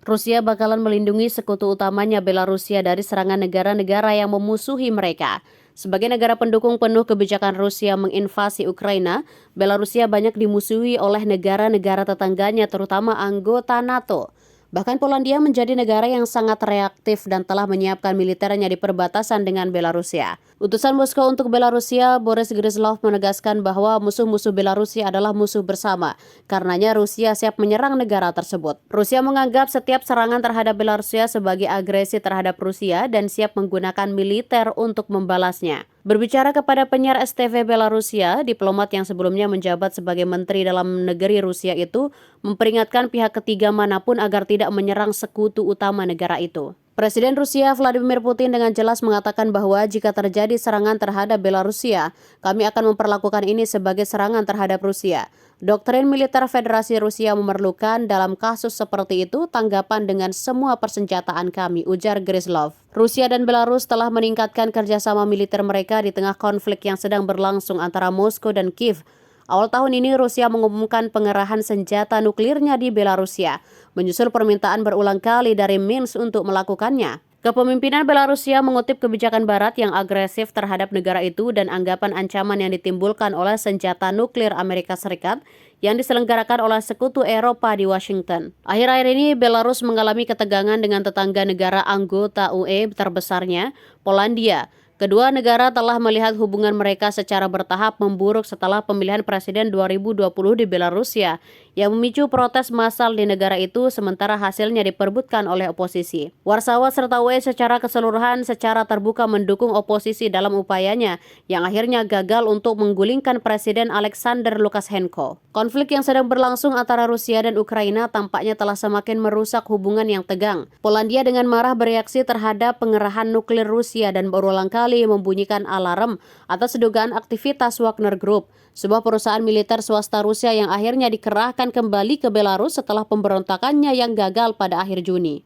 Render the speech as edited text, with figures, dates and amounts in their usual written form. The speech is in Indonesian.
Rusia bakalan melindungi sekutu utamanya Belarusia dari serangan negara-negara yang memusuhi mereka. Sebagai negara pendukung penuh kebijakan Rusia menginvasi Ukraina, Belarusia banyak dimusuhi oleh negara-negara tetangganya terutama anggota NATO. Bahkan Polandia menjadi negara yang sangat reaktif dan telah menyiapkan militernya di perbatasan dengan Belarusia. Utusan Moskow untuk Belarusia, Boris Gryzlov menegaskan bahwa musuh-musuh Belarusia adalah musuh bersama. Karenanya Rusia siap menyerang negara tersebut. Rusia menganggap setiap serangan terhadap Belarusia sebagai agresi terhadap Rusia dan siap menggunakan militer untuk membalasnya. Berbicara kepada penyiar STV Belarusia, diplomat yang sebelumnya menjabat sebagai Menteri Dalam Negeri Rusia itu memperingatkan pihak ketiga manapun agar tidak menyerang sekutu utama negara itu. Presiden Rusia Vladimir Putin dengan jelas mengatakan bahwa jika terjadi serangan terhadap Belarusia, kami akan memperlakukan ini sebagai serangan terhadap Rusia. Doktrin militer Federasi Rusia memerlukan dalam kasus seperti itu tanggapan dengan semua persenjataan kami, ujar Gryzlov. Rusia dan Belarus telah meningkatkan kerjasama militer mereka di tengah konflik yang sedang berlangsung antara Moskow dan Kiev. Awal tahun ini Rusia mengumumkan pengerahan senjata nuklirnya di Belarusia, menyusul permintaan berulang kali dari Minsk untuk melakukannya. Kepemimpinan Belarusia mengutip kebijakan Barat yang agresif terhadap negara itu dan anggapan ancaman yang ditimbulkan oleh senjata nuklir Amerika Serikat yang diselenggarakan oleh Sekutu Eropa di Washington. Akhir-akhir ini Belarus mengalami ketegangan dengan tetangga negara anggota UE terbesarnya, Polandia. Kedua negara telah melihat hubungan mereka secara bertahap memburuk setelah pemilihan presiden 2020 di Belarusia yang memicu protes massal di negara itu sementara hasilnya diperbutkan oleh oposisi. Warsawa serta UE secara keseluruhan secara terbuka mendukung oposisi dalam upayanya yang akhirnya gagal untuk menggulingkan Presiden Alexander Lukashenko. Konflik yang sedang berlangsung antara Rusia dan Ukraina tampaknya telah semakin merusak hubungan yang tegang. Polandia dengan marah bereaksi terhadap pengerahan nuklir Rusia dan berulang kali membunyikan alarm atas dugaan aktivitas Wagner Group, sebuah perusahaan militer swasta Rusia yang akhirnya dikerahkan kembali ke Belarus setelah pemberontakannya yang gagal pada akhir Juni.